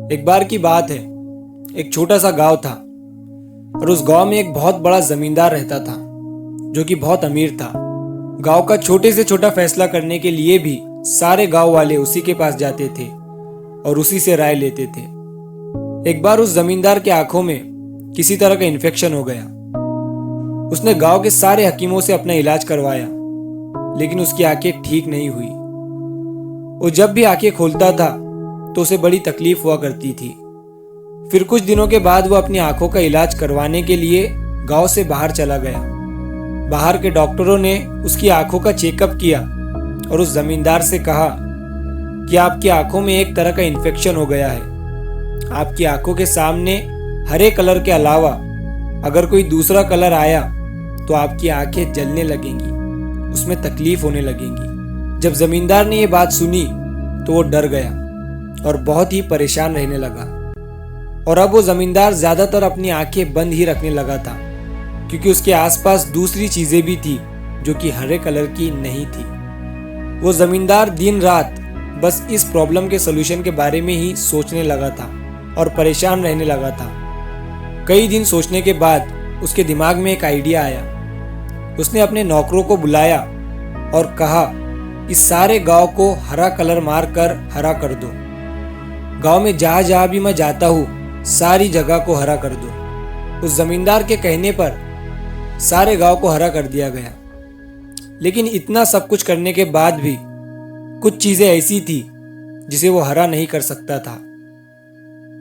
एक बार की बात है। एक छोटा सा गांव था और उस गांव में एक बहुत बड़ा जमींदार रहता था जो कि बहुत अमीर था। गांव का छोटे से छोटा फैसला करने के लिए भी सारे गांव वाले उसी के पास जाते थे और उसी से राय लेते थे। एक बार उस जमींदार के आंखों में किसी तरह का इन्फेक्शन हो गया। उसने गांव के सारे हकीमों से अपना इलाज करवाया, लेकिन उसकी आंखें ठीक नहीं हुई। वो जब भी आंखें खोलता था तो उसे बड़ी तकलीफ हुआ करती थी। फिर कुछ दिनों के बाद वो अपनी आंखों का इलाज करवाने के लिए गांव से बाहर चला गया। बाहर के डॉक्टरों ने उसकी आंखों का चेकअप किया और उस जमींदार से कहा कि आपकी आंखों में एक तरह का इन्फेक्शन हो गया है। आपकी आंखों के सामने हरे कलर के अलावा अगर कोई दूसरा कलर आया तो आपकी आंखें जलने लगेंगी, उसमें तकलीफ होने लगेंगी। जब जमींदार ने ये बात सुनी तो वो डर गया और बहुत ही परेशान रहने लगा। और अब वो जमींदार ज्यादातर अपनी आंखें बंद ही रखने लगा था, क्योंकि उसके आसपास दूसरी चीजें भी थी जो कि हरे कलर की नहीं थी। वो जमींदार दिन रात बस इस प्रॉब्लम के सोल्यूशन के बारे में ही सोचने लगा था और परेशान रहने लगा था। कई दिन सोचने के बाद उसके दिमाग में एक आइडिया आया। उसने अपने नौकरों को बुलाया और कहा, इस सारे गांव को हरा कलर मारकर हरा कर दो। गांव में जहां जहां भी मैं जाता हूँ सारी जगह को हरा कर दो। उस जमींदार के कहने पर सारे गांव को हरा कर दिया गया। लेकिन इतना सब कुछ करने के बाद भी कुछ चीजें ऐसी थी जिसे वो हरा नहीं कर सकता था।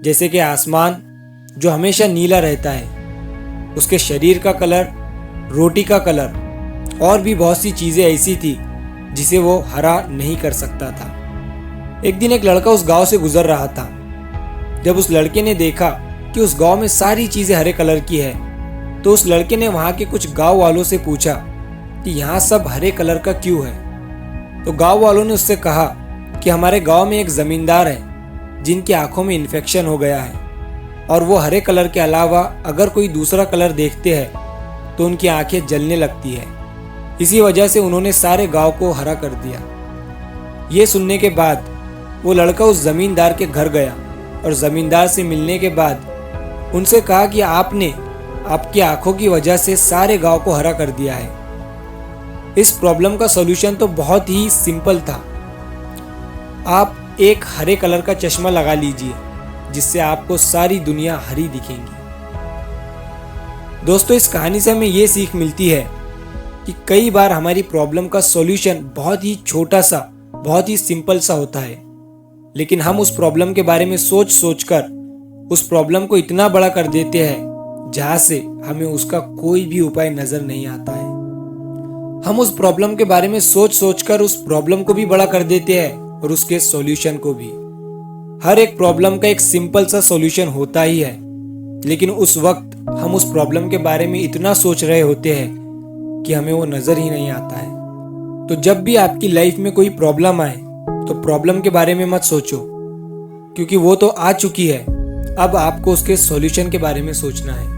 जैसे कि आसमान जो हमेशा नीला रहता है, उसके शरीर का कलर, रोटी का कलर और भी बहुत सी चीजें ऐसी थी जिसे वो हरा नहीं कर सकता था। एक दिन एक लड़का उस गांव से गुजर रहा था। जब उस लड़के ने देखा कि उस गांव में सारी चीजें हरे कलर की है, तो उस लड़के ने वहां के कुछ गांव वालों से पूछा कि यहाँ सब हरे कलर का क्यों है। तो गांव वालों ने उससे कहा कि हमारे गांव में एक जमींदार है जिनकी आंखों में इन्फेक्शन हो गया है और वो हरे कलर के अलावा अगर कोई दूसरा कलर देखते हैं तो उनकी आंखें जलने लगती है। इसी वजह से उन्होंने सारे गांव को हरा कर दिया। ये सुनने के बाद वो लड़का उस जमींदार के घर गया और जमींदार से मिलने के बाद उनसे कहा कि आपने आपकी आंखों की वजह से सारे गांव को हरा कर दिया है। इस प्रॉब्लम का सॉल्यूशन तो बहुत ही सिंपल था। आप एक हरे कलर का चश्मा लगा लीजिए जिससे आपको सारी दुनिया हरी दिखेगी। दोस्तों, इस कहानी से हमें ये सीख मिलती है कि कई बार हमारी प्रॉब्लम का सॉल्यूशन बहुत ही छोटा सा, बहुत ही सिंपल सा होता है, लेकिन हम उस प्रॉब्लम के बारे में सोच सोच कर उस प्रॉब्लम को इतना बड़ा कर देते हैं जहां से हमें उसका कोई भी उपाय नजर नहीं आता है। हम उस प्रॉब्लम के बारे में सोच सोच कर उस प्रॉब्लम को भी बड़ा कर देते हैं और उसके सॉल्यूशन को भी। हर एक प्रॉब्लम का एक सिंपल सा सॉल्यूशन होता ही है, लेकिन उस वक्त हम उस प्रॉब्लम के बारे में इतना सोच रहे होते हैं कि हमें वो नजर ही नहीं आता है। तो जब भी आपकी लाइफ में कोई प्रॉब्लम आए तो प्रॉब्लम के बारे में मत सोचो, क्योंकि वो तो आ चुकी है। अब आपको उसके सॉल्यूशन के बारे में सोचना है।